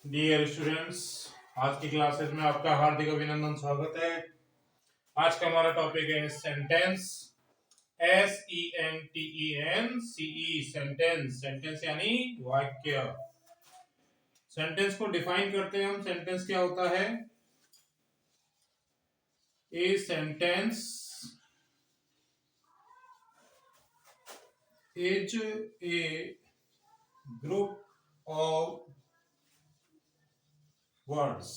Dear students, आज की classes में आपका हार्दिक अभिनंदन, स्वागत है। आज का हमारा टॉपिक है सेंटेंस। SENTENCE sentence. सेंटेंस यानी वाक्य। सेंटेंस को डिफाइन करते हैं हम। सेंटेंस क्या होता है? A sentence is a group of words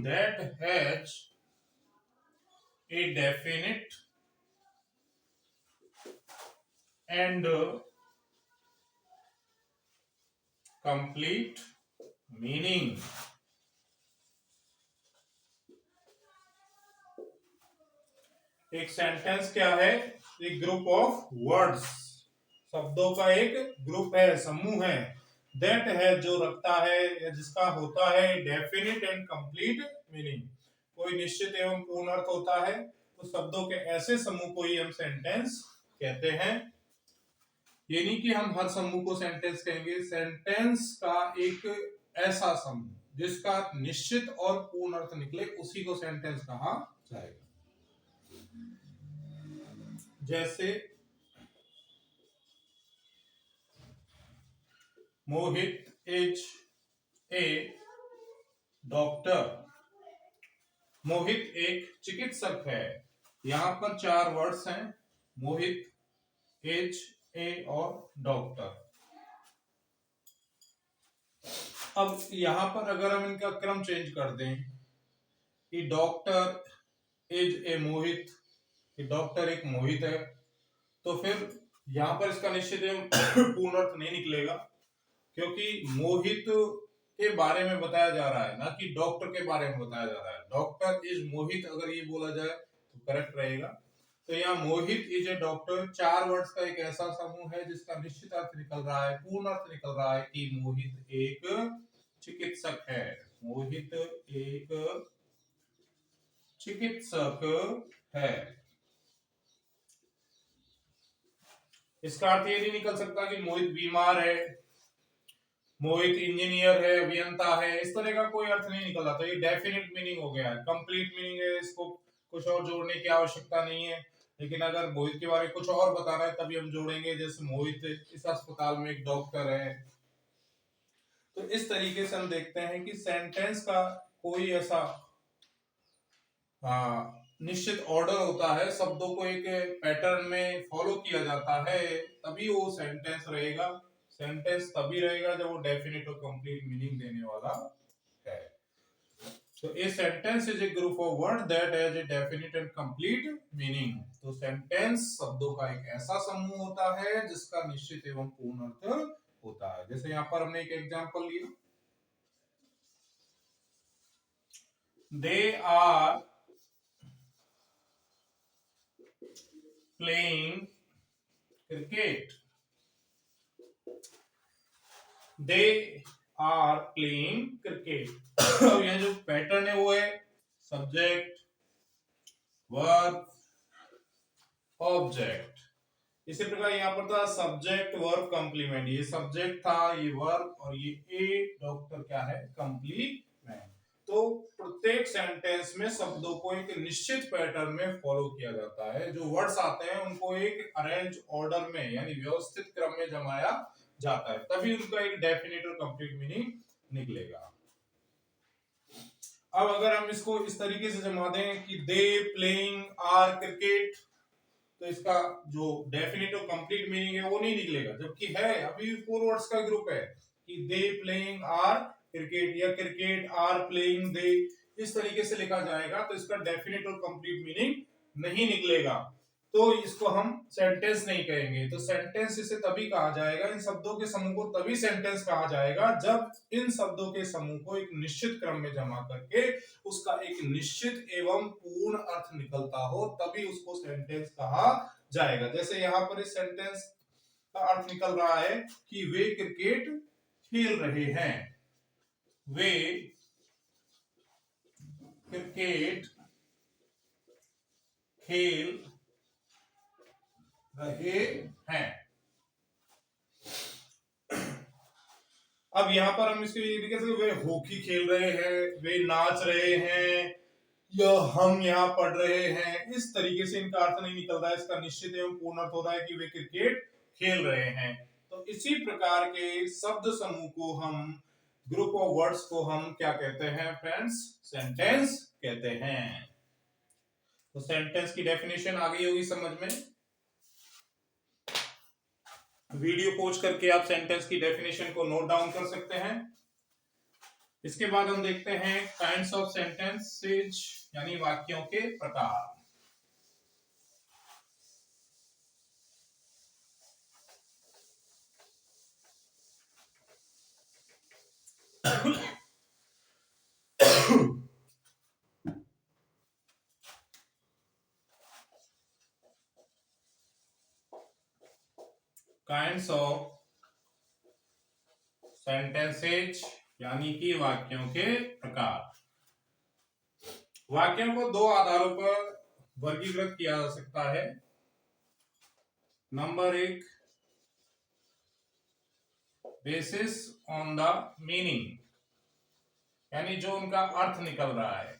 that has a definite and complete meaning। एक सेंटेंस क्या है? एक ग्रुप ऑफ वर्ड्स, शब्दों का एक ग्रुप है, समूह है। दैट है, जो रखता है या जिसका होता है डेफिनिट एंड कंप्लीट मीनिंग, कोई निश्चित एवं पूर्ण अर्थ होता है। तो शब्दों के ऐसे समूह को ही हम सेंटेंस कहते हैं। ये नहीं कि हम हर समूह को सेंटेंस कहेंगे। सेंटेंस का एक ऐसा समूह जिसका निश्चित और पूर्ण अर्थ निकले, उसी को सेंटेंस कहा जाएगा। जैसे मोहित इज ए डॉक्टर। मोहित एक चिकित्सक है। यहां पर चार वर्ड्स हैं, मोहित, इज, ए और डॉक्टर। अब यहां पर अगर हम इनका क्रम चेंज कर दें कि डॉक्टर इज ए मोहित, कि डॉक्टर एक मोहित है, तो फिर यहां पर इसका निश्चित पूर्ण अर्थ नहीं निकलेगा, क्योंकि मोहित के बारे में बताया जा रहा है, ना कि डॉक्टर के बारे में बताया जा रहा है। डॉक्टर इज मोहित अगर ये बोला जाए तो करेक्ट रहेगा। तो यहाँ मोहित इज ए डॉक्टर, चार वर्ड्स का एक ऐसा समूह है जिसका निश्चित अर्थ निकल रहा है, पूर्ण अर्थ निकल रहा है कि मोहित एक चिकित्सक है। मोहित एक चिकित्सक है। इसका अर्थ ये नहीं निकल सकता कि मोहित बीमार है, मोहित इंजीनियर है, अभियंता है। इस तरह का कोई अर्थ नहीं निकल रहा। तो ये डेफिनेट मीनिंग हो गया है, कंप्लीट मीनिंग है, इसको कुछ और जोड़ने की आवश्यकता नहीं है। लेकिन अगर मोहित के बारे में कुछ और बताना है तभी हम जोड़ेंगे। जैसे मोहित इस अस्पताल में एक डॉक्टर है। तो इस तरीके से हम देखते हैं कि सेंटेंस का कोई ऐसा निश्चित ऑर्डर होता है, शब्दों को एक पैटर्न में फॉलो किया जाता है, तभी वो सेंटेंस रहेगा। सेंटेंस तभी रहेगा जब वो डेफिनेट और कंप्लीट मीनिंग देने वाला है। So a sentence is a group of words that has a definite and complete meaning। तो सेंटेंस शब्दों का एक ऐसा समूह होता है जिसका निश्चित एवं पूर्ण अर्थ होता है। जैसे यहाँ पर हमने एक एग्जांपल लिया, they are playing cricket. They are playing cricket. अब यह जो पैटर्न है वो है सब्जेक्ट, वर्ब, ऑब्जेक्ट। इसी प्रकार यहाँ पर था सब्जेक्ट वर्ब कंप्लीमेंट। ये सब्जेक्ट था, ये वर्ब, और ये ए डॉक्टर क्या है? कंप्लीमेंट। तो प्रत्येक सेंटेंस में शब्दों को एक निश्चित पैटर्न में फॉलो किया जाता है। जो वर्ड्स आते हैं उनको एक अरेंज ऑर्डर में यानी व्यवस्थित क्रम में जमाया जाता है, तभी उनका एक डेफिनेट और कंप्लीट मीनिंग निकलेगा। अब अगर हम इसको इस तरीके से जमा दें कि दे प्लेइंग आर क्रिकेट, तो इसका जो डेफिनेट और कंप्लीट मीनिंग है वो नहीं निकलेगा, जबकि है अभी फोर वर्ड्स का ग्रुप है कि दे प्लेइंग आर क्रिकेट या क्रिकेट आर प्लेइंग दे। इस तरीके से लिखा जाएगा तो इसका डेफिनेट और कंप्लीट मीनिंग नहीं निकलेगा, तो इसको हम सेंटेंस नहीं कहेंगे। तो सेंटेंस इसे तभी कहा जाएगा, इन शब्दों के समूह को तभी सेंटेंस कहा जाएगा जब इन शब्दों के समूह को एक निश्चित क्रम में जमा करके उसका एक निश्चित एवं पूर्ण अर्थ निकलता हो, तभी उसको सेंटेंस कहा जाएगा। जैसे यहाँ पर इस सेंटेंस का अर्थ निकल रहा है कि वे क्रिकेट खेल रहे हैं। वे क्रिकेट खेल रहे हैं। अब यहां पर हम इसको ये नहीं कह सकते वे हॉकी खेल रहे हैं, वे नाच रहे हैं, या हम यहाँ पढ़ रहे हैं। इस तरीके से इनका अर्थ नहीं निकल रहा है, इसका निश्चित एवं पूर्ण अर्थ हो रहा है कि वे क्रिकेट खेल रहे हैं। तो इसी प्रकार के शब्द समूह को हम, ग्रुप ऑफ वर्ड्स को हम क्या कहते हैं फ्रेंड्स? सेंटेंस कहते हैं। तो सेंटेंस की डेफिनेशन आ गई होगी समझ में। वीडियो पॉज करके आप सेंटेंस की डेफिनेशन को नोट डाउन कर सकते हैं। इसके बाद हम देखते हैं काइंड्स ऑफ सेंटेंसेज, यानी वाक्यों के प्रकार। काइंड्स ऑफ सेंटेंसेज यानी कि वाक्यों के प्रकार। वाक्यों को दो आधारों पर वर्गीकृत किया जा सकता है। नंबर एक, बेसिस ऑन द मीनिंग, यानी जो उनका अर्थ निकल रहा है,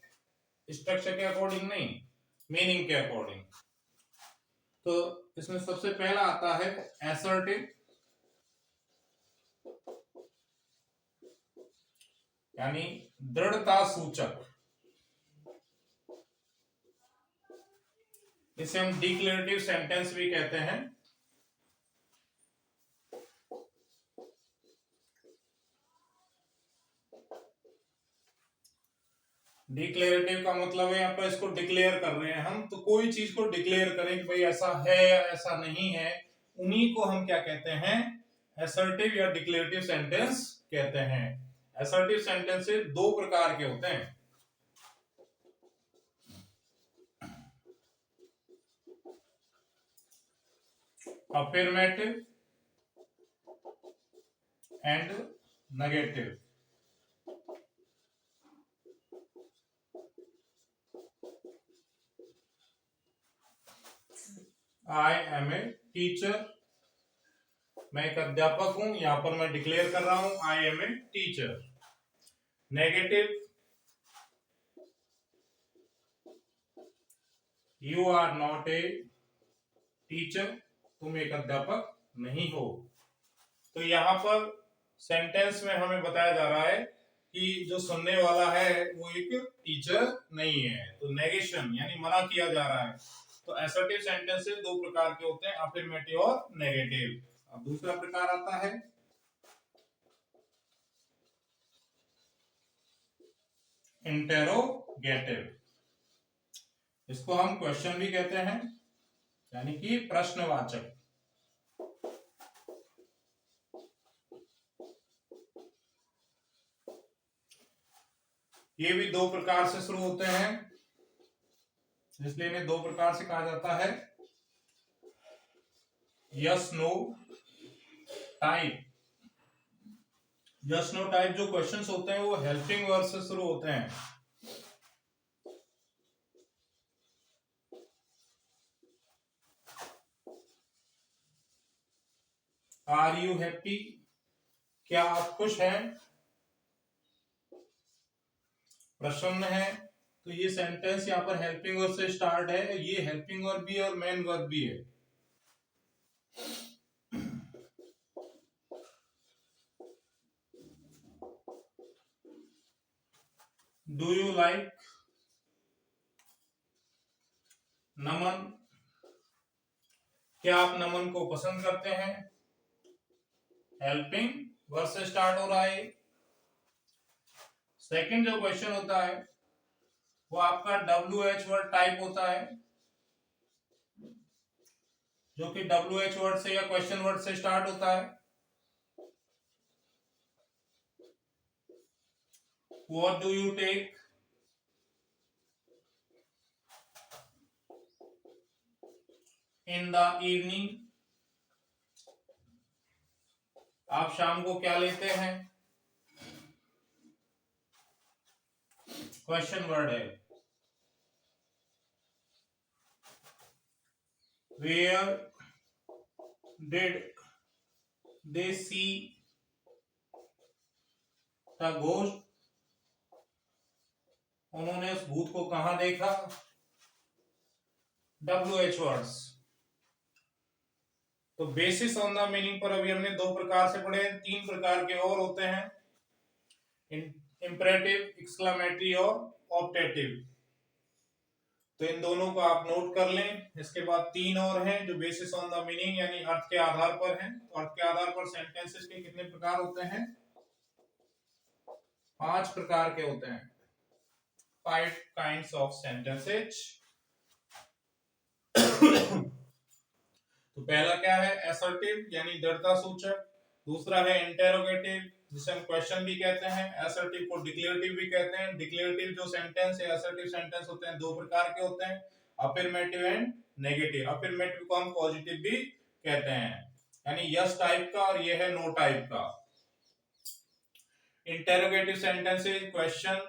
स्ट्रक्चर के अकॉर्डिंग नहीं, मीनिंग के अकॉर्डिंग। तो इसमें सबसे पहला आता है असर्टिव, यानी दृढ़ता सूचक। इसे हम डिक्लेरेटिव सेंटेंस भी कहते हैं। डिक्लेरेटिव का मतलब है यहाँ पर इसको डिक्लेयर कर रहे हैं हम, तो कोई चीज को डिक्लेयर करें कि भाई ऐसा है या ऐसा नहीं है, उन्हीं को हम क्या कहते हैं? असर्टिव या डिक्लेरेटिव सेंटेंस कहते हैं। असर्टिव सेंटेंस दो प्रकार के होते हैं। Affirmative and negative. I am a teacher, मैं एक अध्यापक हूं, यहां पर मैं डिक्लेयर कर रहा हूं I am a teacher. Negative, you are not a teacher, तुम एक अध्यापक नहीं हो। तो यहां पर सेंटेंस में हमें बताया जा रहा है कि जो सुनने वाला है वो एक टीचर नहीं है, तो नेगेशन यानी मना किया जा रहा है। तो असर्टिव सेंटेंसेस दो प्रकार के होते हैं, अफर्मेटिव और नेगेटिव। अब दूसरा प्रकार आता है इंटेरोगेटिव। इसको हम क्वेश्चन भी कहते हैं, यानी कि प्रश्नवाचक। ये भी दो प्रकार से शुरू होते हैं, इसलिए इन्हें दो प्रकार से कहा जाता है। Yes no type. Yes no type जो क्वेश्चंस होते हैं वो हेल्पिंग वर्ड से शुरू होते हैं। आर यू हैप्पी, क्या आप खुश हैं? प्रश्न है, तो ये सेंटेंस यहाँ पर हेल्पिंग वर्ब से स्टार्ट है। ये हेल्पिंग वर्ब भी है और मेन वर्ब भी है। डू यू लाइक नमन, क्या आप नमन को पसंद करते हैं? हेल्पिंग वर्ब से स्टार्ट हो रहा है। सेकंड जो क्वेश्चन होता है वो आपका WH वर्ड टाइप होता है, जो कि WH वर्ड से या क्वेश्चन वर्ड से स्टार्ट होता है। What do you take? In the evening, आप शाम को क्या लेते हैं? क्वेश्चन वर्ड है। Where did they see the ghost, उन्होंने उस भूत को कहां देखा। WH words. तो बेसिस ऑन द मीनिंग पर अभी हमने दो प्रकार से पढ़े, तीन प्रकार के और होते हैं, इंपरेटिव, एक्सक्लेमेटरी और ऑप्टेटिव। तो इन दोनों को आप नोट कर लें। इसके बाद तीन और हैं जो बेसिस ऑन द मीनिंग यानी अर्थ के आधार पर हैं। तो अर्थ के आधार पर सेंटेंसेस के कितने प्रकार होते हैं? 5 प्रकार के होते हैं। 5 काइंड्स ऑफ सेंटेंसेस। तो पहला क्या है? असर्टिव यानी दृढ़ता सूचक। दूसरा है इंटेरोगेटिव, जिसे हम क्वेश्चन भी कहते हैं। असर्टिव को डिक्लेरेटिव भी कहते हैं। डिक्लेरेटिव जो सेंटेंस है, असर्टिव सेंटेंस होते हैं, दो प्रकार के होते हैं, अफर्मेटिव एंड नेगेटिव। अफर्मेटिव को हम पॉजिटिव भी कहते हैं, यानी यस टाइप का, और ये है नो टाइप का। इंटेरोगेटिव सेंटेंसेस क्वेश्चन,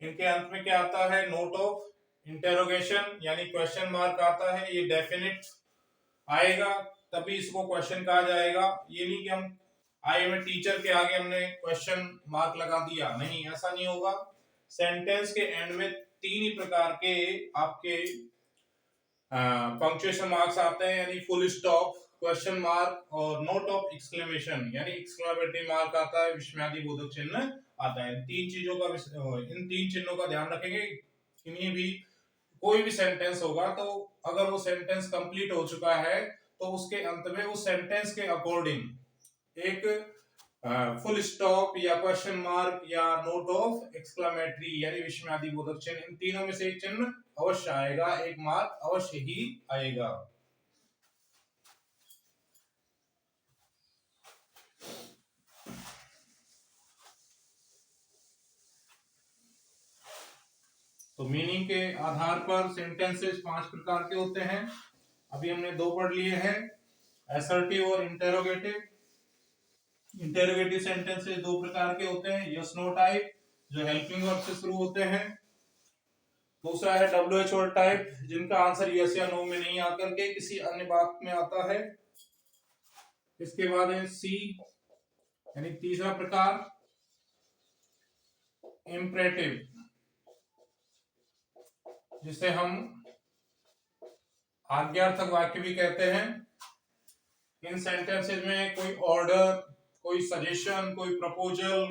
इनके अंत में क्या आता है? नोट ऑफ इंटेरोगेशन यानी क्वेश्चन मार्क आता है। ये डेफिनेट आएगा तभी इसको क्वेश्चन कहा जाएगा। ये नहीं कि हम आई एम ए टीचर के आगे हमने क्वेश्चन मार्क लगा दिया, नहीं, ऐसा नहीं होगा। सेंटेंस के एंड में तीन ही प्रकार के आपके पंक्चुएशन मार्क्स आते हैं, यानी फुल स्टॉप, क्वेश्चन मार्क और नोट ऑफ एक्सक्लेमेशन यानी एक्सक्लेमेटरी मार्क आता है, विस्मयादि बोधक चिन्ह आता है। इन तीन चिन्हों का ध्यान रखेंगे। इन्हीं भी कोई भी सेंटेंस होगा तो अगर वो सेंटेंस कंप्लीट हो चुका है तो उसके अंत में उस सेंटेंस के अकॉर्डिंग एक फुल स्टॉप या क्वेश्चन मार्क या नोट ऑफ एक्सक्लेमेटरी यानी विस्मयादि बोधक चिन्ह, इन तीनों में से एक चिन्ह अवश्य आएगा, एक मार्क अवश्य ही आएगा। तो मीनिंग के आधार पर सेंटेंसेस 5 प्रकार के होते हैं। अभी हमने दो पढ़ लिए हैं, असर्टिव और इंटेरोगेटिव। इंटेरोगेटिव सेंटेंसेस दो प्रकार के होते हैं, यस नो टाइप जो हेल्पिंग वर्ब से शुरू होते हैं। दूसरा है WH वर्ड टाइप, जिनका आंसर यस या नो में नहीं आकर के किसी अन्य बात में आता है। इसके बाद है सी यानी तीसरा प्रकार इंपरेटिव, जिसे हम आज्ञार्थक वाक्य भी कहते हैं। इन सेंटेंसेस में कोई ऑर्डर, कोई सजेशन, कोई प्रपोजल,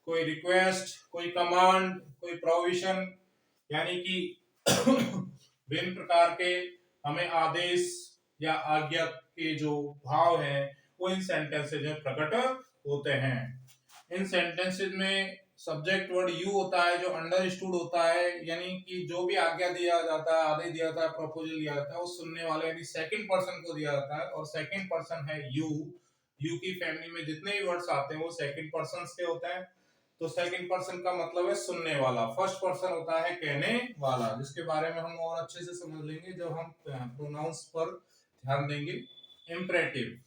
कोई रिक्वेस्ट, कोई कमांड, कोई प्रोविजन यानी कि विभिन्न प्रकार के हमें आदेश या आज्ञा के जो भाव हैं वो इन सेंटेंसेस में प्रकट होते हैं। इन सेंटेंसेस में सब्जेक्ट वर्ड यू होता है जो अंडरस्टूड होता है, यानी कि जो भी आज्ञा दिया जाता है, आदेश दिया जाता है, प्रपोजल दिया जाता है, वो सुनने वाले यानी सेकंड पर्सन को दिया जाता है, और सेकंड पर्सन है यू। यू की फैमिली में जितने भी वर्ड्स आते हैं वो सेकंड पर्सन के होते हैं। तो सेकंड पर्सन का मतलब है सुनने वाला। फर्स्ट पर्सन होता है कहने वाला, जिसके बारे में हम और अच्छे से समझ लेंगे जब हम प्रोनाउंस पर ध्यान देंगे। इंपरेटिव,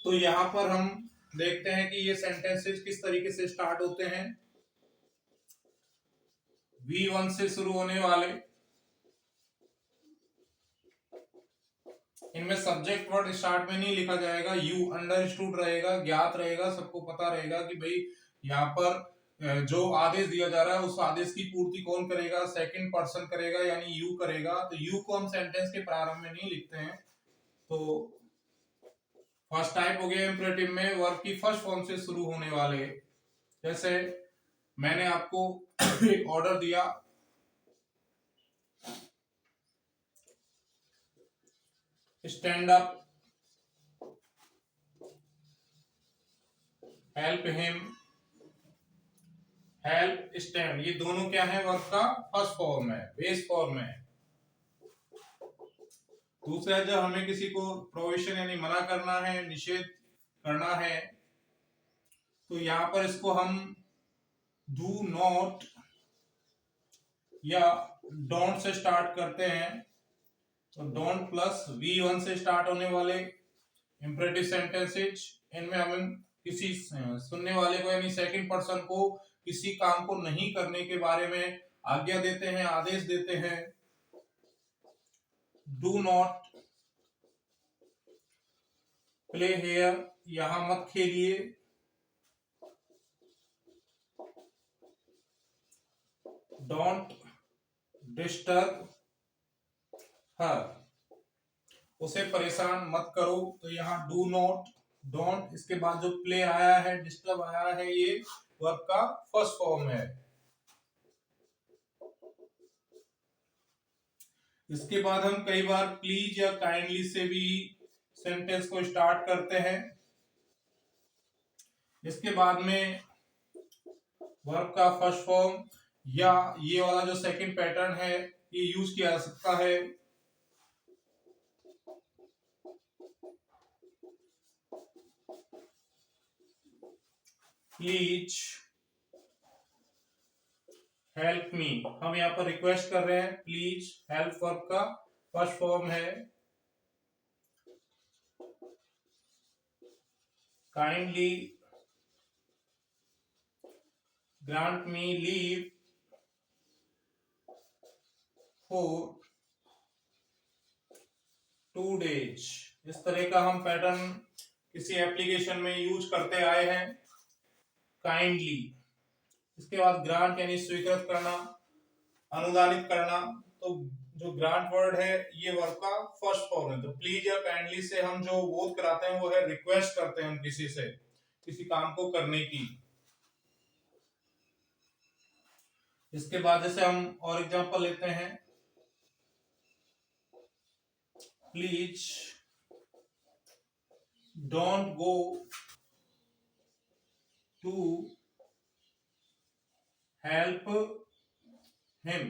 तो यहां पर हम देखते हैं कि ये सेंटेंसेस किस तरीके से स्टार्ट होते हैं। V1 से शुरू होने वाले, इनमें सब्जेक्ट वर्ड स्टार्ट में नहीं लिखा जाएगा, यू अंडरस्टूड रहेगा, ज्ञात रहेगा, सबको पता रहेगा कि भाई यहाँ पर जो आदेश दिया जा रहा है उस आदेश की पूर्ति कौन करेगा, सेकंड पर्सन करेगा यानी यू करेगा। तो यू को हम सेंटेंस के प्रारंभ में नहीं लिखते हैं। तो फर्स्ट टाइप हो गया इंपरेटिव में वर्ब की फर्स्ट फॉर्म से शुरू होने वाले, जैसे मैंने आपको एक ऑर्डर दिया, stand up, help him, help, stand, ये दोनों क्या है? वर्ब का फर्स्ट फॉर्म है, बेस फॉर्म है। दूसरा, जब हमें किसी को प्रोविजन यानी मना करना है, निषेध करना है, तो यहां पर इसको हम डू नॉट या डोंट से स्टार्ट करते हैं। तो डोंट प्लस V1 से स्टार्ट होने वाले इंपरेटिव सेंटेंसेस, इनमें हम किसी सुनने वाले को यानी सेकंड पर्सन को किसी काम को नहीं करने के बारे में आज्ञा देते हैं, आदेश देते हैं। डू नॉट प्ले हेयर, यहां मत खेलिए, डोंट डिस्टर्ब हर, उसे परेशान मत करो। तो यहाँ डू नॉट, डोंट, इसके बाद जो प्ले आया है, डिस्टर्ब आया है, ये वर्ब का फर्स्ट फॉर्म है। इसके बाद हम कई बार प्लीज या काइंडली से भी सेंटेंस को स्टार्ट करते हैं। इसके बाद में वर्ब का फर्स्ट फॉर्म या ये वाला जो सेकंड पैटर्न है ये यूज किया जा सकता है। प्लीज हेल्प मी, हम यहाँ पर रिक्वेस्ट कर रहे हैं। प्लीज हेल्प वर्ब का फर्स्ट फॉर्म है। Kindly grant me leave for 2 days। इस तरह का हम पैटर्न किसी एप्लीकेशन में यूज करते आए हैं। काइंडली, इसके बाद ग्रांट यानी स्वीकृत करना, अनुदानित करना। तो जो ग्रांट वर्ड है ये वर्ब का फर्स्ट फॉर्म है। तो प्लीज या काइंडली से हम जो बोध कराते हैं वो है रिक्वेस्ट करते हैं हम किसी से किसी काम को करने की। इसके बाद जैसे हम और एग्जांपल लेते हैं, please don't go to help him.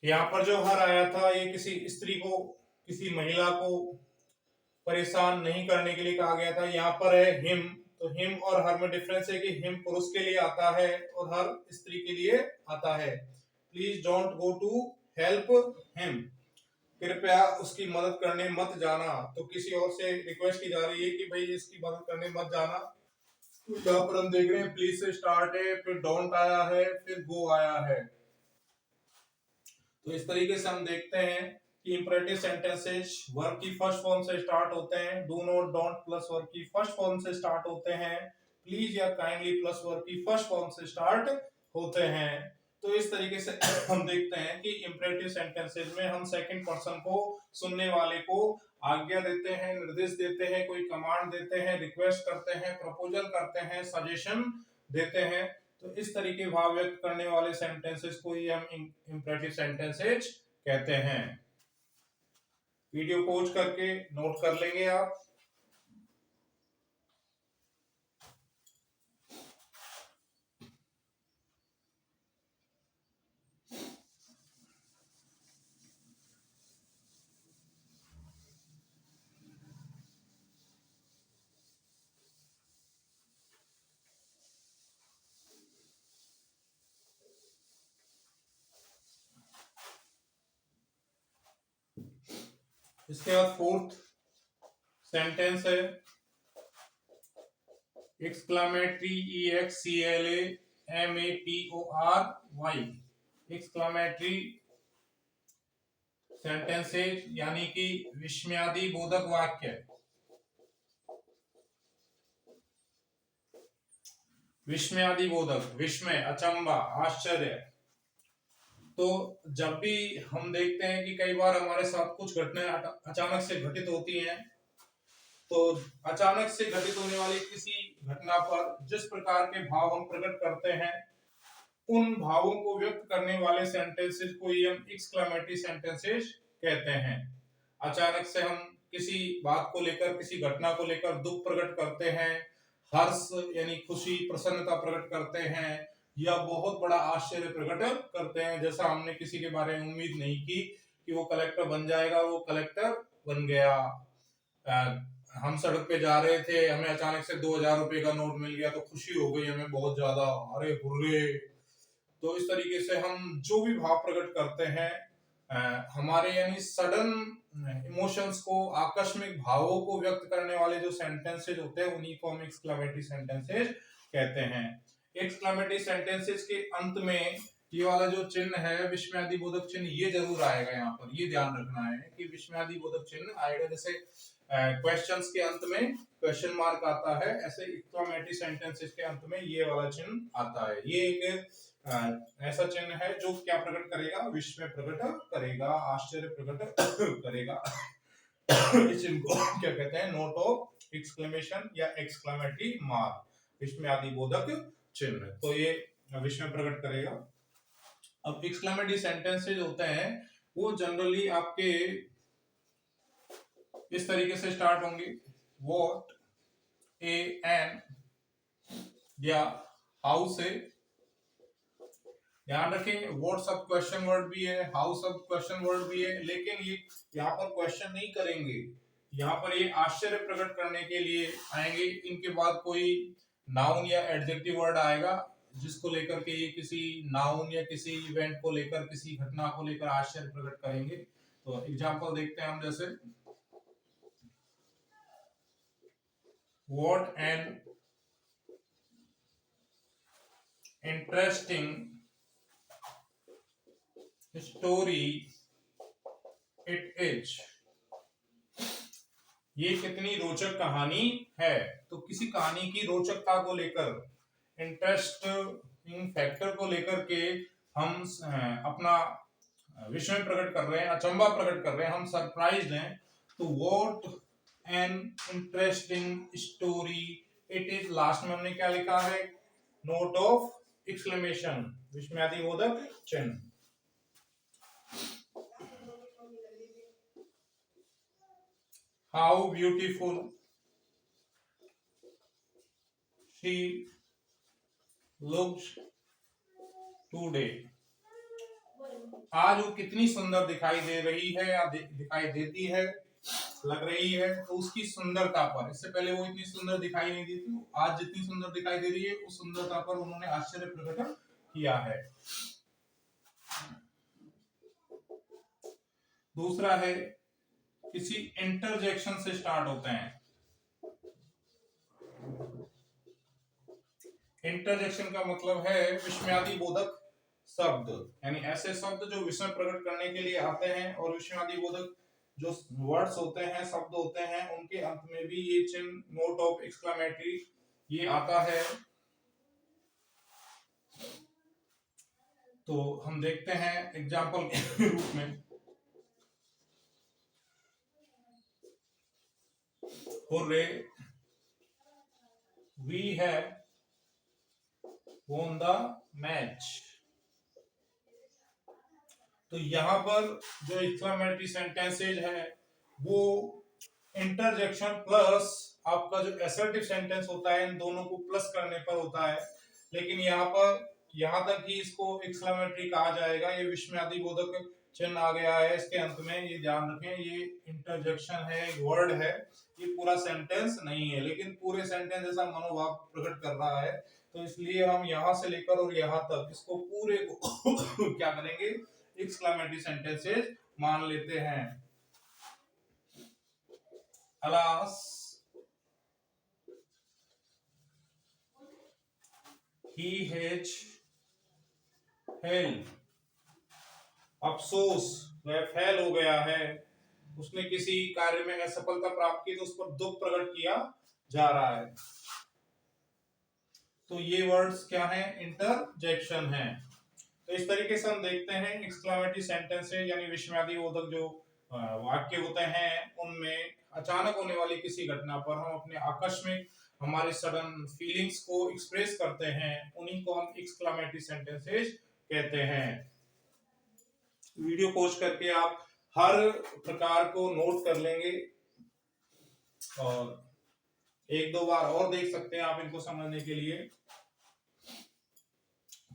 यहां पर जो हर आया था ये किसी स्त्री को, किसी महिला को परेशान नहीं करने के लिए कहा गया था। यहाँ पर है हिम, तो हिम और हर में डिफरेंस है कि हिम पुरुष के लिए आता है और हर स्त्री के लिए आता है। Please don't go to help him, कृपया उसकी मदद करने मत जाना। तो किसी और से रिक्वेस्ट की जा रही है कि भाई इसकी मदद करने मत जाना। तो यहाँ पर हम देख रहे हैं प्लीज से स्टार्ट है, फिर डोंट आया है, फिर गो आया है। तो इस तरीके से हम देखते हैं कि इंपरेटिव सेंटेंसेस वर्ब की फर्स्ट फॉर्म से स्टार्ट होते हैं। Do not, don't plus verb की फर्स्ट फॉर्म से स्टार्ट होते हैं। प्लीज या काइंडली प्लस वर्ब की फर्स्ट फॉर्म से स्टार्ट होते हैं। तो इस तरीके से हम देखते हैं कि इंपरेटिव सेंटेंसेस में हम सेकंड पर्सन को, सुनने वाले को आज्ञा देते हैं, निर्देश देते हैं, कोई कमांड देते हैं, रिक्वेस्ट करते हैं, प्रपोजल करते हैं, सजेशन देते हैं। तो इस तरीके भाव व्यक्त करने वाले सेंटेंसेस को ही हम इंपरेटिव सेंटेंसेस कहते हैं। वीडियो पॉज करके नोट कर लेंगे आप। इसके बाद फोर्थ सेंटेंस है एक्सक्लामेटरी, EXCLAMATORY, एक्सक्लामेटरी सेंटेंसेस यानी कि विस्मयादि बोधक वाक्य। विस्मयादि बोधक, विस्मय, अचंबा, आश्चर्य। तो जब भी हम देखते हैं कि कई बार हमारे साथ कुछ घटनाएं अचानक से घटित होती हैं, तो अचानक से घटित होने वाली किसी घटना पर जिस प्रकार के भाव हम प्रकट करते हैं, उन भावों को व्यक्त करने वाले सेंटेंसेस को ही हम एक्सक्लेमेटरी सेंटेंसेस कहते हैं। अचानक से हम किसी बात को लेकर, किसी घटना को लेकर दुख प्रकट करते हैं, हर्ष यानी खुशी, प्रसन्नता प्रकट करते हैं, या बहुत बड़ा आश्चर्य प्रकट करते हैं। जैसा हमने किसी के बारे में उम्मीद नहीं की कि वो कलेक्टर बन जाएगा, वो कलेक्टर बन गया। हम सड़क पे जा रहे थे, हमें अचानक से 2000 रुपए का नोट मिल गया तो खुशी हो गई हमें बहुत ज्यादा, अरे हुर्रे। तो इस तरीके से हम जो भी भाव प्रकट करते हैं, हमारे यानी सडन इमोशंस को, आकस्मिक भावों को व्यक्त करने वाले जो सेंटेंसेस होते हैं उन्हीं को हम एक्सक्लेमेटरी सेंटेंसेस कहते हैं। एक्सक्लेमेटरी सेंटेंसेस के अंत में ये वाला जो चिन्ह है विस्मयादि बोधक चिन्ह, ये जरूर आएगा यहाँ पर, ये ध्यान रखना है कि विस्मयादि बोधक चिन्ह आएगा। जैसे क्वेश्चंस के अंत में क्वेश्चन मार्क आता है, ऐसे एक्सक्लेमेटरी सेंटेंसेस के अंत में ये वाला चिन्ह आता है। ये एक ऐसा चिन्ह है जो क्या प्रकट करेगा, विस्मय प्रकट करेगा, आश्चर्य प्रकट करेगा। इस चिन्ह को क्या कहते हैं, नोट ऑफ एक्सक्लेमेशन या एक्सक्लेमेटरी मार्क, विस्मयादि बोधक चिन्ह। तो ये विस्मय प्रकट करेगा। अब एक्सक्लेमेटरी सेंटेंसेज होते हैं वो जनरली आपके इस तरीके से स्टार्ट होंगे, व्हाट, ए, एन या हाउ से। ध्यान रखें व्हाट सब क्वेश्चन वर्ड भी है, हाउ सब क्वेश्चन वर्ड भी है, लेकिन ये यहाँ पर क्वेश्चन नहीं करेंगे, यहाँ पर ये आश्चर्य प्रकट करने के लिए आएंगे। इनके बाद कोई नाउन या एडजेक्टिव वर्ड आएगा जिसको लेकर के ये किसी नाउन या किसी इवेंट को लेकर, किसी घटना को लेकर आश्चर्य प्रकट करेंगे। तो एग्जांपल देखते हैं हम, जैसे what an interesting story it is, ये कितनी रोचक कहानी है। तो किसी कहानी की रोचकता को लेकर, इंटरेस्टिंग फैक्टर को लेकर के हम अपना विषय प्रकट कर रहे हैं, अचंबा प्रकट कर रहे हैं, हम सरप्राइज्ड हैं। तो what an interesting story it is, last में हमने क्या लिखा है, नोट ऑफ एक्सक्लेमेशन, विस्मयादि बोधक चिन्ह। How beautiful she looks today, आज वो कितनी सुंदर दिखाई दे रही है या दिखाई देती है, लग रही है। तो उसकी सुंदरता पर, इससे पहले वो इतनी सुंदर दिखाई नहीं दी थी, आज जितनी सुंदर दिखाई दे रही है उस सुंदरता पर उन्होंने आश्चर्य प्रकट किया है। दूसरा है किसी इंटरजेक्शन से स्टार्ट होते हैं। इंटरजेक्शन का मतलब है विस्मयादि बोधक शब्द, यानी ऐसे शब्द जो विस्मय प्रकट करने के लिए आते हैं, और विस्मयादि बोधक जो वर्ड्स होते हैं, शब्द होते हैं, उनके अंत में भी ये चिन्ह, नोट ऑफ एक्सक्लेमेटरी, ये आता है। तो हम देखते हैं एग्जाम्पल के रूप में, hurray we have won the match. तो यहां पर जो एक्सक्लेमेटरी सेंटेंसेज है वो इंटरजेक्शन प्लस आपका जो असर्टिव सेंटेंस होता है, इन दोनों को प्लस करने पर होता है। लेकिन यहाँ पर यहां तक ही इसको एक्सक्लेमेटरी कहा जाएगा। ये विस्मयादि बोधक चिन्ह आ गया है इसके अंत में, ये ध्यान रखें, ये इंटरजेक्शन है, एक वर्ड है, ये पूरा सेंटेंस नहीं है, लेकिन पूरे सेंटेंस जैसा मनोभाव प्रकट कर रहा है। तो इसलिए हम यहां से लेकर और यहां तक इसको पूरे को क्या करेंगे, एक्सक्लेमेटरी सेंटेंसेस मान लेते हैं। अलास he has failed, अफसोस वह फेल हो गया है, उसने किसी कार्य में असफलता प्राप्त की तो उस पर दुख प्रकट किया जा रहा है। तो ये वर्ड्स क्या है, इंटरजेक्शन है। तो इस तरीके से हम देखते हैं एक्सक्लेमेटरी सेंटेंसेस यानी विस्मयादि बोधक जो वाक्य होते हैं, उनमें अचानक होने वाली किसी घटना पर हम अपने आकस्मिक, हमारे सडन फीलिंग्स को एक्सप्रेस करते हैं, उन्हीं को हम एक्सक्लेमेटरी सेंटेंसेस कहते हैं। वीडियो पॉज करके आप हर प्रकार को नोट कर लेंगे और एक दो बार और देख सकते हैं आप इनको समझने के लिए।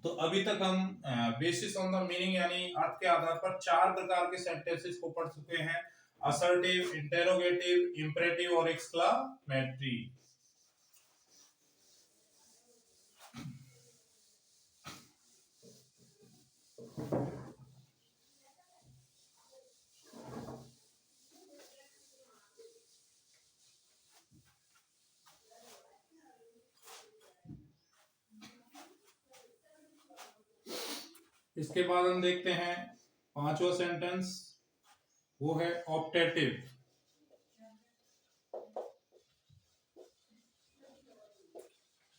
तो अभी तक हम बेसिस ऑन द मीनिंग यानी अर्थ के आधार पर 4 प्रकार के सेंटेंसेस को पढ़ चुके हैं, असर्टिव, इंटेरोगेटिव, इंपरेटिव और एक्सक्लेमेटरी। इसके बाद हम देखते हैं पांचवा सेंटेंस, वो है ऑप्टेटिव।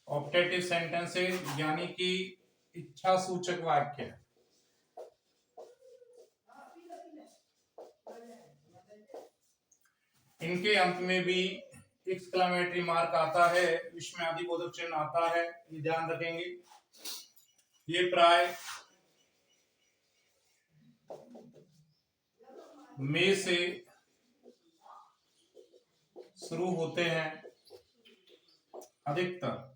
ऑप्टेटिव सेंटेंसेस यानी कि इच्छा सूचक वाक्य। इनके अंत में भी एक्सक्लेमेटरी मार्क आता है, विस्मयादिबोधक चिन्ह आता है, ये ध्यान रखेंगे। ये प्राय में से शुरू होते हैं, अधिकतर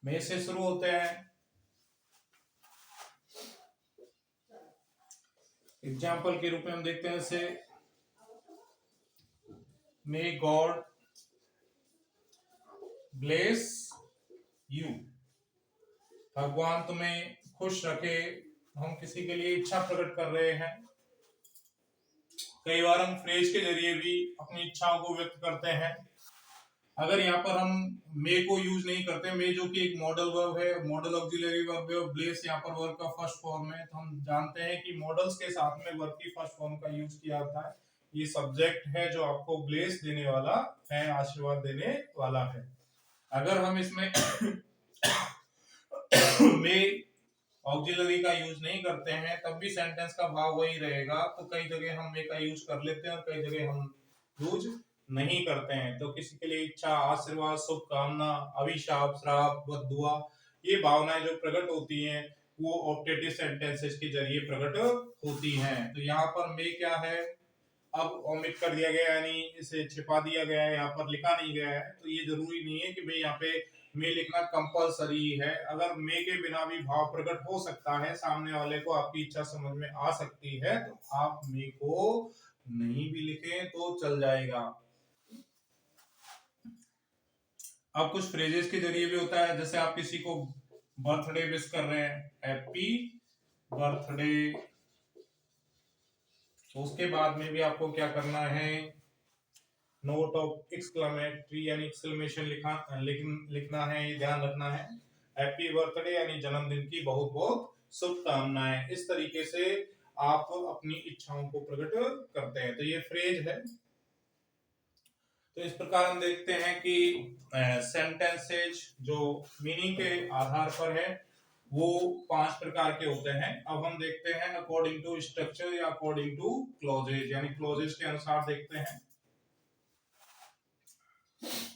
में से शुरू होते हैं। एग्जाम्पल के रूप में हम देखते हैं जैसे मे गॉड ब्लेस यू, भगवान तुम्हें खुश रखे। हम किसी के लिए इच्छा प्रकट कर रहे हैं। कई बार हम फ्रेज के जरिए भी अपनी इच्छाओं को व्यक्त करते हैं। अगर यहाँ पर हम मे को यूज नहीं करते, मे जो कि एक मॉडल वर्ब है, मॉडल ऑक्सिलरी वर्ब है, ब्लेस यहाँ पर वर्ब का फर्स्ट फॉर्म है, तो हम जानते हैं कि मॉडल्स के साथ में वर्ब की फर्स्ट फॉर्म का यूज किया जाता है। ये सब्जेक्ट है जो आपको ब्लेस देने वाला है, आशीर्वाद देने वाला है। अगर हम इसमें मे ऑक्सिलरी का यूज नहीं करते हैं तब भी सेंटेंस का भाव वही रहेगा। तो कई जगह हम मे का यूज कर लेते हैं और कई जगह हम यूज नहीं करते हैं। तो किसी के लिए इच्छा, आशीर्वाद, शुभकामना, अभिशाप, श्राप, बद्दुआ, ये भावनाएं जो प्रकट होती हैं वो ऑप्टेटिव सेंटेंसेस के जरिए प्रकट होती हैं। तो यहाँ पर मे क्या है, अब ओमिट कर दिया गया, यानी इसे छिपा दिया गया है, यहाँ पर लिखा नहीं गया है। तो ये जरूरी नहीं है कि भाई यहाँ पे मे लिखना कंपलसरी है। अगर मे के बिना भी भाव प्रकट हो सकता है, सामने वाले को आपकी इच्छा समझ में आ सकती है, तो आप मे को नहीं भी लिखें तो चल जाएगा। अब कुछ फ्रेजेस के जरिए भी होता है, जैसे आप किसी को बर्थडे विश कर रहे हैं, हैप्पी बर्थडे, तो उसके बाद में भी आपको क्या करना है, नोट ऑफ एक्सक्लेमेटरी यानी एक्सक्लेमेशन लिखना है, ये ध्यान रखना है। हैप्पी बर्थडे यानी जन्मदिन की बहुत बहुत शुभकामनाएं। इस तरीके से आप अपनी इच्छाओं को प्रकट करते हैं। तो ये फ्रेज है। तो इस प्रकार हम देखते हैं कि सेंटेंसेज जो मीनिंग के आधार पर है वो 5 प्रकार के होते हैं। अब हम देखते हैं अकॉर्डिंग टू स्ट्रक्चर या अकॉर्डिंग टू क्लॉजेज, यानी क्लॉजेज के अनुसार देखते हैं।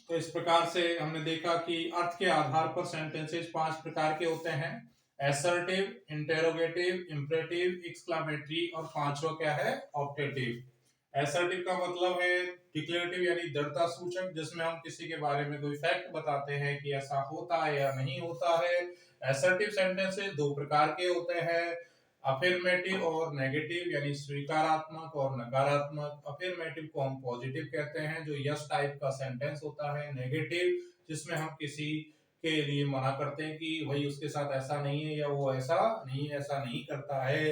तो इस प्रकार से हमने देखा कि अर्थ के आधार पर सेंटेंसेस 5 प्रकार के होते हैं, असर्टिव, इंटेरोगेटिव, इंपरेटिव, एक्सक्लेमेटरी और पांचवा क्या है, ऑप्टेटिव। असर्टिव का मतलब है डिक्लेरेटिव यानी दृढ़ता सूचक, जिसमें हम किसी के बारे में कोई फैक्ट बताते हैं कि ऐसा होता है या नहीं होता है। असर्टिव सेंटेंसेस 2 प्रकार के होते हैं, अफर्मेटिव और नेगेटिव यानी स्वीकारात्मक और नकारात्मक। अफर्मेटिव को हम पॉजिटिव कहते हैं जो यस टाइप का सेंटेंस होता है। नेगेटिव जिसमें हम किसी के लिए मना करते हैं कि भाई उसके साथ ऐसा नहीं है या वो ऐसा नहीं करता है।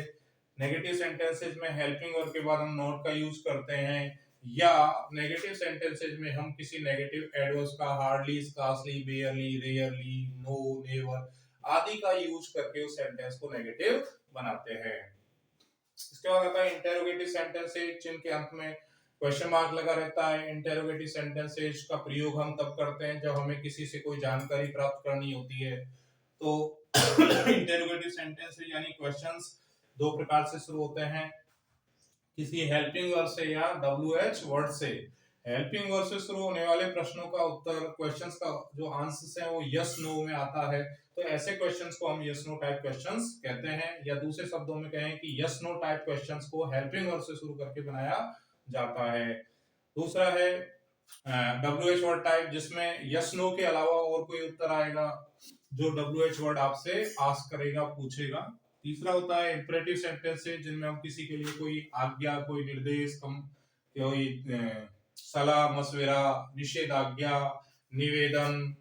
नेगेटिव सेंटेंसेस में हेल्पिंग वर्ब के बाद हम नॉट का यूज करते हैं, या नेगेटिव सेंटेंसेस में हम किसी नेगेटिव एडवर्ब्स का hardly, scarcely, barely, rarely, no, never आदि का यूज करके उस सेंटेंस को नेगेटिव बनाते हैं। इसके बाद आता है इंटेरोगेटिव सेंटेंसेस, जिनके अंत में क्वेश्चन मार्क लगा रहता है। इंटेरोगेटिव सेंटेंसेस का प्रयोग हम तब करते हैं जब हमें किसी से कोई जानकारी प्राप्त करनी होती है। तो इंटेरोगेटिव सेंटेंसेस यानी क्वेश्चंस 2 प्रकार से शुरू होते हैं, किसी हेल्पिंग वर्ड से या WH वर्ड से। हेल्पिंग वर्ड से शुरू होने वाले प्रश्नों का उत्तर, क्वेश्चंस का जो आंसर्स है वो यस नो में आता है, तो ऐसे क्वेश्चंस को हम यस नो टाइप क्वेश्चंस कहते हैं। या दूसरे शब्दों में कहें कि यस नो टाइप क्वेश्चंस को हेल्पिंग वर्ड से शुरू करके बनाया जाता है। दूसरा है WH वर्ड टाइप, जिसमें यस नो के अलावा और कोई उत्तर आएगा जो WH वर्ड आपसे आस्क करेगा, पूछेगा। तीसरा होता है इंपरेटिव सेंटेंसेस, जिनमें हम किसी के लिए कोई आज्ञा, कोई निर्देश, कोई सलाह, मशविरा, निषेध, आज्ञा, निवेदन,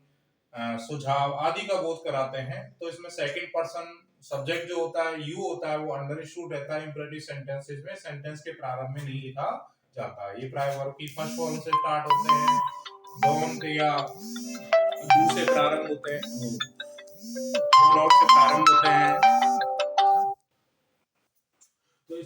सुझाव आदि का बोध कराते हैं। तो इसमें सेकंड पर्सन सब्जेक्ट जो होता है यू होता है वो अंडरस्टूड रहता है। इंपरेटिव सेंटेंसेस में सेंटेंस के प्रारंभ में नहीं लिखा जाता है। ये प्राय वर्ब की फर्स्ट फॉर्म से स्टार्ट होते हैं, डोंट या डू से प्रारंभ होते हैं, नॉट से प्रारंभ होते हैं,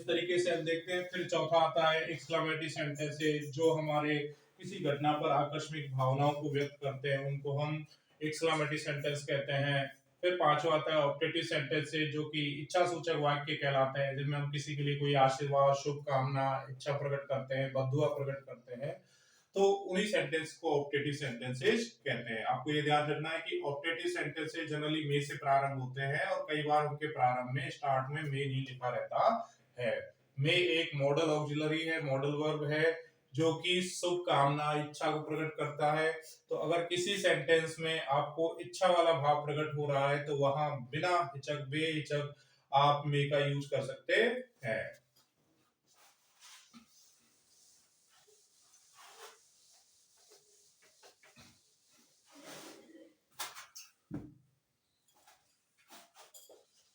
इस तरीके से हम देखते हैं। फिर चौथा आता है एक्सक्लेमेटरी सेंटेंसेस, जो हमारे किसी घटना पर आकस्मिक भावनाओं को व्यक्त करते हैं, उनको हम एक्सक्लेमेटरी सेंटेंस कहते हैं। फिर पांचवा आता है ऑप्टेटिव सेंटेंसेस, जो कि इच्छा सूचक वाक्य कहलाते हैं, जिनमें हम किसी के लिए कोई आशीर्वाद, शुभकामना, इच्छा प्रकट करते हैं, बद्दुआ प्रकट करते हैं, तो उन्हीं सेंटेंस को ऑप्टेटिव सेंटेंसेस कहते हैं। आपको ये ध्यान रखना है कि ऑप्टेटिव सेंटेंसेस जनरली मे से प्रारंभ होते हैं और कई बार उनके प्रारंभ में स्टार्ट में मे नहीं लिखा रहता है। मे एक मॉडल ऑक्सिलरी है, मॉडल वर्ब है, जो कि शुभकामना, इच्छा को प्रकट करता है। तो अगर किसी सेंटेंस में आपको इच्छा वाला भाव प्रकट हो रहा है तो वहां बिना हिचक, बेहिचक आप मे का यूज कर सकते हैं।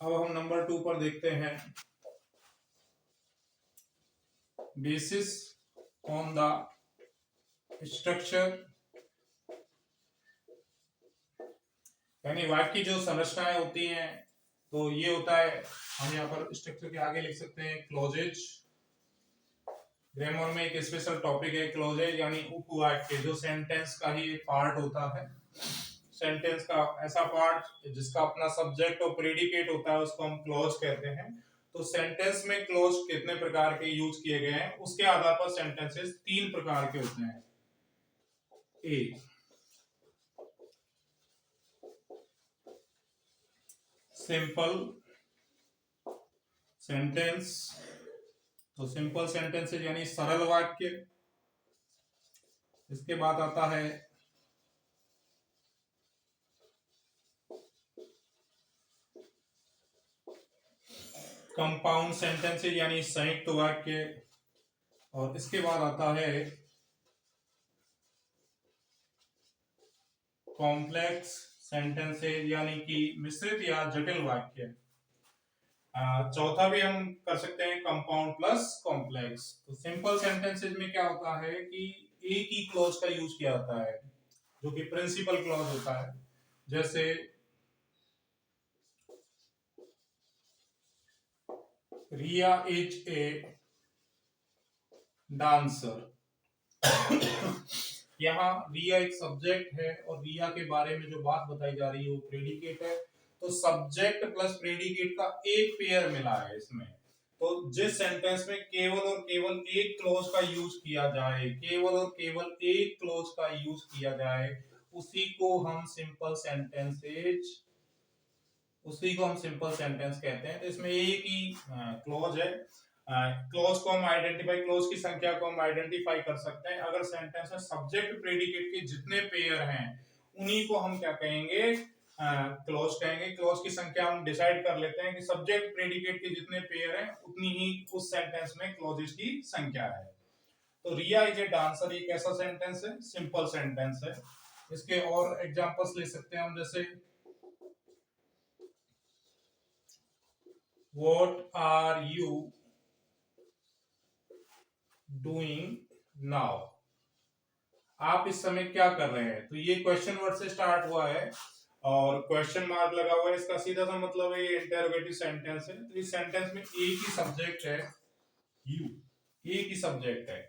अब हम नंबर 2 पर देखते हैं, बेसिस ऑन द स्ट्रक्चर, यानी वाक्य की जो संरचनाएं होती हैं, तो ये होता है, हम यहाँ पर स्ट्रक्चर के आगे लिख सकते हैं क्लॉजेज। ग्रामर में एक स्पेशल टॉपिक है क्लॉजेज, यानी उपवाक्य, जो सेंटेंस का ही एक पार्ट होता है। सेंटेंस का ऐसा पार्ट जिसका अपना सब्जेक्ट और प्रेडिकेट होता है, उसको हम क्लॉज कहते हैं। तो सेंटेंस में क्लॉज कितने प्रकार के यूज किए गए हैं, उसके आधार पर सेंटेंसेस 3 प्रकार के होते हैं। ए, सिंपल सेंटेंस, तो सिंपल सेंटेंसेस यानी सरल वाक्य। इसके बाद आता है कंपाउंड सेंटेंसेस यानी संयुक्त वाक्य, और इसके बाद आता है कॉम्प्लेक्स सेंटेंसेस यानी कि मिश्रित या जटिल वाक्य। चौथा भी हम कर सकते हैं कंपाउंड प्लस कॉम्प्लेक्स। तो सिंपल सेंटेंसेस में क्या होता है कि एक ही क्लॉज का यूज किया जाता है, जो कि प्रिंसिपल क्लॉज होता है। जैसे रिया इज ए डांसर। यहाँ रिया एक सब्जेक्ट है और रिया के बारे में जो बात बताई जा रही है वो प्रेडिकेट है। तो सब्जेक्ट प्लस प्रेडिकेट का एक पेयर मिला है इसमें। तो जिस सेंटेंस में केवल और केवल एक क्लॉज का यूज किया जाए, केवल और केवल एक क्लॉज का यूज किया जाए, उसी को हम सिंपल सेंटेंस कहते हैं। तो इसमें एक ही क्लॉज है। क्लॉज को हम आइडेंटिफाई, क्लॉज की संख्या को हम आइडेंटिफाई कर सकते हैं। अगर सेंटेंस में सब्जेक्ट प्रेडिकेट के जितने पेयर हैं उन्हीं को हम क्या कहेंगे, क्लॉज कहेंगे। क्लॉज की संख्या हम डिसाइड कर लेते हैं कि सब्जेक्ट प्रेडिकेट के जितने पेयर हैं उतनी ही उस सेंटेंस में क्लॉजेस की संख्या है। तो रिया इज ए डांसर एक ऐसा सेंटेंस है, सिंपल सेंटेंस है। इसके और एग्जांपल्स ले सकते हैं हम, जैसे what are you doing now, आप इस समय क्या कर रहे हैं। तो ये क्वेश्चन वर्ड से स्टार्ट हुआ है और क्वेश्चन मार्क लगा हुआ है। इसका सीधा सा मतलब है ये इंटरोगेटिव सेंटेंस है। तो इस सेंटेंस में एक ही सब्जेक्ट है, यू, एक ही सब्जेक्ट है,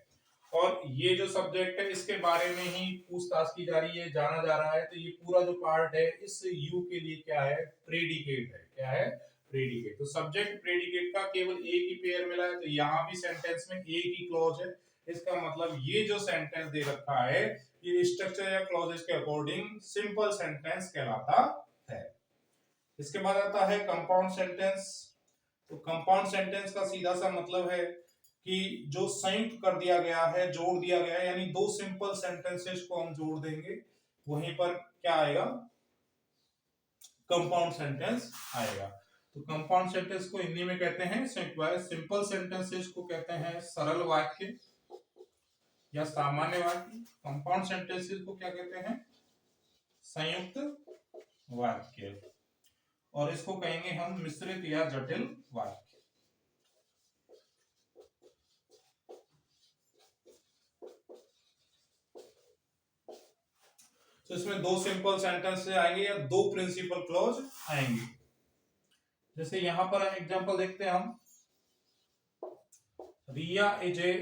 और ये जो सब्जेक्ट है इसके बारे में ही पूछताछ की जा रही है, जाना जा रहा है। तो ये पूरा जो पार्ट है इस यू के लिए क्या है, प्रेडिकेट है। क्या है, प्रेडिकेट। तो सब्जेक्ट प्रेडिकेट का केवल एक ही पेयर मिला है। तो यहाँ भी सेंटेंस में एक ही क्लॉज है। इसका मतलब ये जो सेंटेंस दे रखा है ये स्ट्रक्चर या क्लॉजेस के अकॉर्डिंग सिंपल सेंटेंस कहलाता है। इसके बाद आता है कंपाउंड सेंटेंस। तो कंपाउंड सेंटेंस का सीधा सा मतलब है कि जो संयुक्त कर दिया गया है, जोड़ दिया गया है, यानी दो सिंपल सेंटेंसेस को हम जोड़ देंगे, वहीं पर क्या आएगा, कंपाउंड सेंटेंस आएगा। तो कंपाउंड सेंटेंस को हिंदी में कहते हैं संयुक्त वाक्य। सिंपल सेंटेंसेस को कहते हैं सरल वाक्य या सामान्य वाक्य। कंपाउंड सेंटेंसेस को क्या कहते हैं, संयुक्त वाक्य, और इसको कहेंगे हम मिश्रित या जटिल वाक्य। तो इसमें दो सिंपल सेंटेंस आएंगे या दो प्रिंसिपल क्लॉज आएंगे। जैसे यहां पर एग्जांपल देखते हैं हम, Riya is a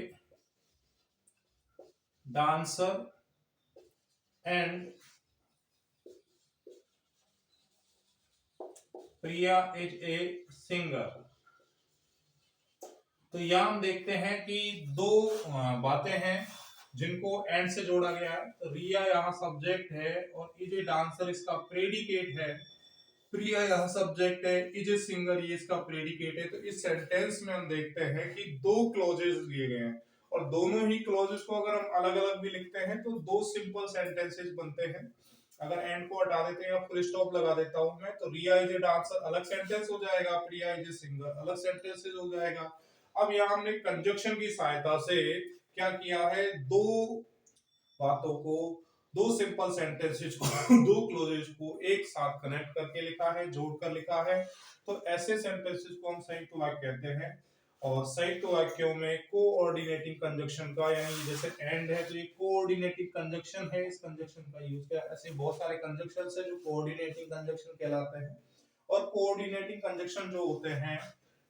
dancer and Priya is a singer. तो यहाँ हम देखते हैं कि दो बातें हैं जिनको एंड से जोड़ा गया है। तो रिया यहाँ सब्जेक्ट है और इज ए डांसर इसका प्रेडिकेट है। प्रिया यहाँ सब्जेक्ट है, इज ए सिंगर ये इसका प्रेडिकेट है। तो इस सेंटेंस में हम देखते हैं कि दो क्लॉजेस दिए गए हैं और दोनों ही क्लॉजेस को अगर हम अलग अलग भी लिखते हैं तो दो सिंपल सेंटेंसेस बनते हैं। अगर एंड को हटा देते हैं या फुल स्टॉप लगा देता हूं मैं, तो रिया इज ए डांसर अलग सेंटेंस हो जाएगा, प्रिया इज ए सिंगर अलग सेंटेंस हो जाएगा। अब यहाँ हमने कंजक्शन की सहायता से क्या किया है, दो बातों को, दो सिंपल सेंटेंसेस को दो क्लोजेस को एक साथ कनेक्ट करके लिखा है, जोड़कर लिखा है। तो ऐसे सेंटेंसेस को हम संयुक्त वाक्य कहते हैं। और संयुक्त वाक्यों में कोऑर्डिनेटिंग कंजक्शन का, यानी जैसे एंड है तो ये कोऑर्डिनेटिंग कंजक्शन है, इस कंजक्शन का यूज किया। ऐसे बहुत सारे कंजक्शंस है जो कोऑर्डिनेटिंग कंजक्शन कहलाते हैं। और कोऑर्डिनेटिंग कंजक्शन जो होते हैं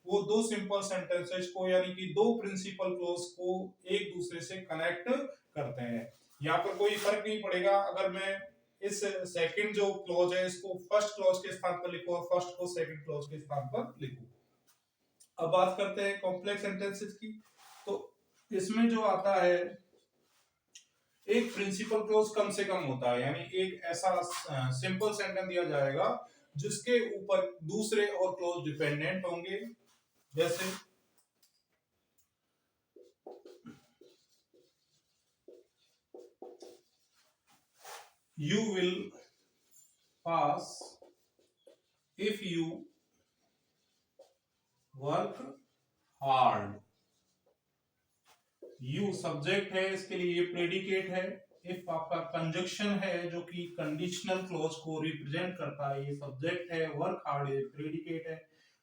वो दो सिंपल सेंटेंसेस को, यानी कि दो प्रिंसिपल क्लॉज को एक दूसरे से कनेक्ट करते हैं। यहाँ पर कोई फर्क नहीं पड़ेगा अगर मैं इस सेकंड जो क्लॉज है इसको फर्स्ट क्लॉज के स्थान पर लिखूं और फर्स्ट को सेकंड क्लॉज के स्थान पर लिखूं। अब बात करते हैं कॉम्प्लेक्स सेंटेंसेस की। तो इसमें जो आता है, एक प्रिंसिपल क्लॉज कम से कम होता है, यानी एक ऐसा सिंपल सेंटेंस दिया जाएगा जिसके ऊपर दूसरे और क्लॉज डिपेंडेंट होंगे। जैसे you will pass if you work hard। you subject है, इसके लिए ये प्रेडिकेट है। इफ आपका कंजक्शन है जो कि कंडीशनल क्लॉज को रिप्रेजेंट करता है, ये सब्जेक्ट है। वर्क हार्ड ये प्रेडिकेट है।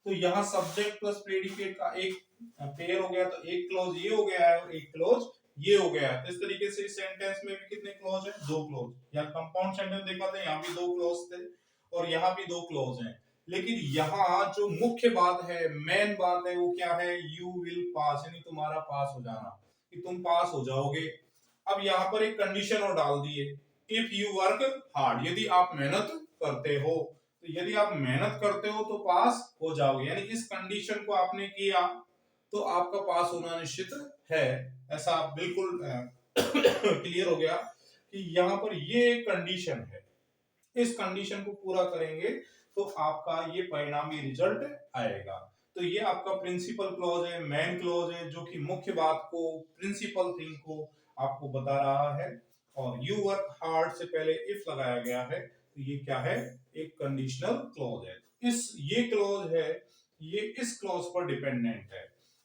तो यहाँ सब्जेक्ट प्लस प्रेडिकेट का एक पेयर हो गया, तो एक क्लॉज ये हो गया है और एक क्लॉज ये हो गया। तो इस तरीके से इस सेंटेंस में भी कितने क्लॉज है, दो क्लॉज। या कंपाउंड सेंटेंस देखा था, यहाँ भी दो क्लॉज थे और यहाँ भी दो क्लॉज हैं। लेकिन यहाँ जो मुख्य बात है, मेन बात है, वो क्या है, यू विल पास, यानी तुम्हारा पास हो जाना, कि तुम पास हो जाओगे। अब यहाँ पर एक कंडीशन और डाल दिए, इफ यू वर्क हार्ड, यदि आप मेहनत करते हो। तो यदि आप मेहनत करते हो तो पास हो जाओगे, यानी इस कंडीशन को आपने किया तो आपका पास होना निश्चित है। ऐसा बिल्कुल क्लियर हो गया कि यहाँ पर ये कंडीशन है, इस कंडीशन को पूरा करेंगे तो आपका ये परिणामी रिजल्ट आएगा। तो ये आपका प्रिंसिपल क्लॉज है, मेन क्लॉज है, जो कि मुख्य बात को, प्रिंसिपल थिंग को आपको बता रहा है। और यू वर्क हार्ड से पहले इफ लगाया गया है, तो ये क्या है, एक कंडीशनल क्लॉज है। इस ये क्लॉज है, ये इस क्लॉज पर डिपेंडेंट है।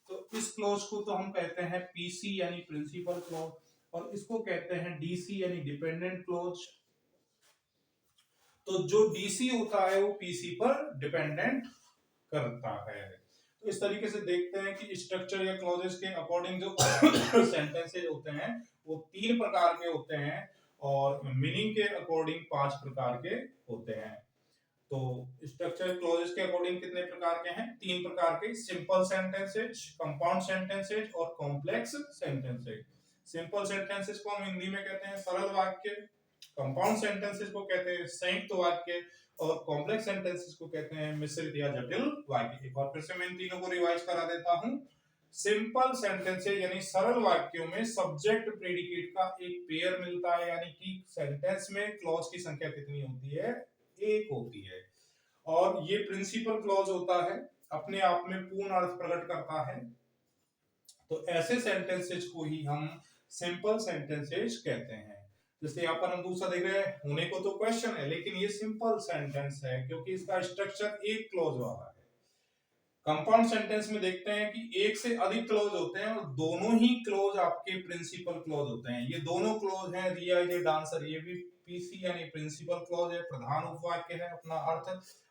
तो इस क्लॉज को तो हम कहते हैं पीसी यानी प्रिंसिपल क्लॉज, और इसको कहते हैं डीसी यानी डिपेंडेंट क्लॉज। तो जो डीसी होता है वो पीसी पर डिपेंडेंट करता है। तो इस तरीके से देखते हैं कि स्ट्रक्चर या क्लॉजेस के अकॉर्डिंग जो सेंटेंसेस होते हैं वो तीन प्रकार के होते हैं और मीनिंग के अकॉर्डिंग पांच प्रकार के होते हैं। तो स्ट्रक्चर क्लॉजेस के अकॉर्डिंग कितने प्रकार के हैं, तीन प्रकार के, सिंपल सेंटेंसेस, कंपाउंड सेंटेंसेस और कॉम्प्लेक्स सेंटेंसेस। सिंपल सेंटेंसेस को हम हिंदी में कहते हैं सरल वाक्य, कंपाउंड सेंटेंसेस को कहते हैं संयुक्त वाक्य और कॉम्प्लेक्स सेंटेंसेस को कहते हैं मिश्रित या जटिल वाक्य। एक बार फिर से मैं इन तीनों को रिवाइज करा देता हूं। सिंपल सेंटेंसेस यानी सरल वाक्यों में सब्जेक्ट प्रेडिकेट का एक पेयर मिलता है, यानी कि सेंटेंस में क्लॉज की संख्या कितनी होती है, एक होती है। और ये प्रिंसिपल क्लॉज होता है, अपने आप में पूर्ण अर्थ प्रकट करता है। तो ऐसे सेंटेंसेस को ही हम सिंपल सेंटेंसेस कहते हैं। जैसे यहाँ पर हम दूसरा देख रहे हैं, होने को तो क्वेश्चन है लेकिन ये सिंपल सेंटेंस है क्योंकि इसका स्ट्रक्चर एक क्लॉज वाला है। कंपाउंड सेंटेंस में देखते हैं कि एक से अधिक क्लॉज होते हैं और दोनों ही क्लॉज आपके प्रिंसिपल क्लॉज होते हैं। ये दोनों क्लॉज हैं, रिया इज ए डांसर, ये भी पीसी यानी प्रिंसिपल क्लॉज है, प्रधान उपवाक्य है। अपना अर्थ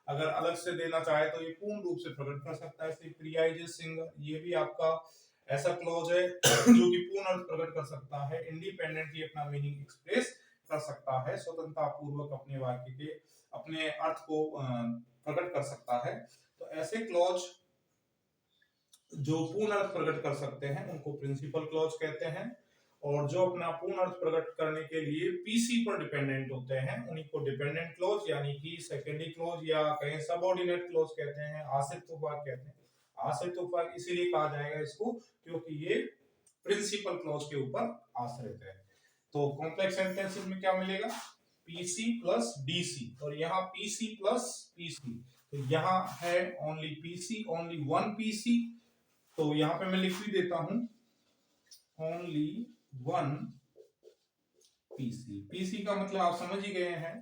अगर अलग से देना चाहे तो ये पूर्ण रूप से प्रकट कर सकता है। जैसे प्रिया इज ए सिंगर, ये भी आपका ऐसा क्लॉज है जो कि पूर्ण अर्थ प्रकट कर सकता है, इंडिपेंडेंटली अपना मीनिंग एक्सप्रेस कर सकता है, स्वतंत्रता पूर्वक अपने वाक्य के अपने अर्थ को प्रकट कर सकता है। तो ऐसे क्लॉज जो पूर्ण अर्थ प्रकट कर सकते हैं उनको प्रिंसिपल क्लॉज कहते हैं, और जो अपना पूर्ण अर्थ प्रकट करने के लिए पीसी पर डिपेंडेंट होते हैं उन्हीं को डिपेंडेंट क्लॉज यानी कि सेकेंडरी क्लॉज या कहीं सबऑर्डिनेट क्लॉज कहते हैं, आश्रित उपवाक्य कहते हैं। आश्रित उपवाक्य इसीलिए कहा जाएगा इसको क्योंकि ये प्रिंसिपल क्लॉज के ऊपर आश्रित है। तो कॉम्प्लेक्स सेंटेंसेस में क्या मिलेगा, पीसी प्लस डीसी, और यहाँ पीसी प्लस पीसी, तो यहाँ है only PC, only one PC, तो यहाँ पे मैं लिख भी देता हूं ओनली वन पीसी। पीसी का मतलब आप समझ ही गए हैं,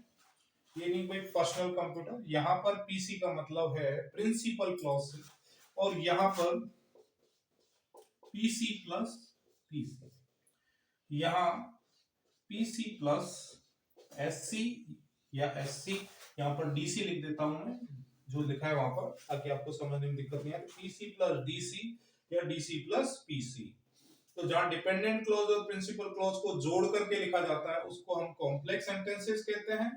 ये नहीं कोई पर्सनल कंप्यूटर, यहाँ पर पीसी का मतलब है प्रिंसिपल क्लॉज, और यहाँ पर पीसी प्लस पीसी, यहाँ पीसी प्लस एससी या एससी, यहाँ पर डीसी लिख देता हूं मैं जो लिखा है वहां पर, ताकि आपको समझने में दिक्कत नहीं आए। पीसी प्लस डीसी या डीसी प्लस पीसी। तो जहां डिपेंडेंट क्लॉज और प्रिंसिपल क्लॉज को जोड़ करके लिखा जाता है उसको हम कॉम्प्लेक्स सेंटेंसेस कहते हैं,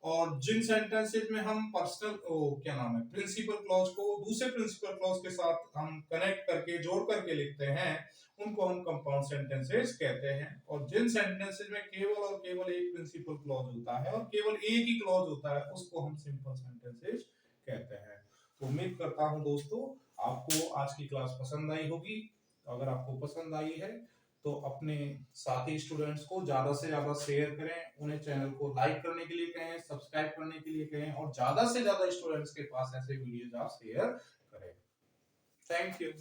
और जिन सेंटेंसेस में हम पर्सनल क्या नाम है प्रिंसिपल क्लॉज को दूसरे प्रिंसिपल क्लॉज के साथ हम कनेक्ट करके जोड़ करके लिखते हैं उनको हम कंपाउंड सेंटेंसेस कहते हैं, और जिन सेंटेंसेस में केवल और केवल एक प्रिंसिपल क्लॉज होता है और केवल एक ही क्लॉज होता है उसको हम सिंपल सेंटेंसेस कहते हैं। तो उम्मीद करता हूं दोस्तों आपको आज की क्लास पसंद आई होगी। अगर आपको पसंद आई है तो अपने साथी स्टूडेंट्स को ज्यादा से ज्यादा शेयर करें, उन्हें चैनल को लाइक करने के लिए कहें, सब्सक्राइब करने के लिए कहें, और ज्यादा से ज्यादा स्टूडेंट्स के पास ऐसे वीडियोज आप शेयर करें। Thank you.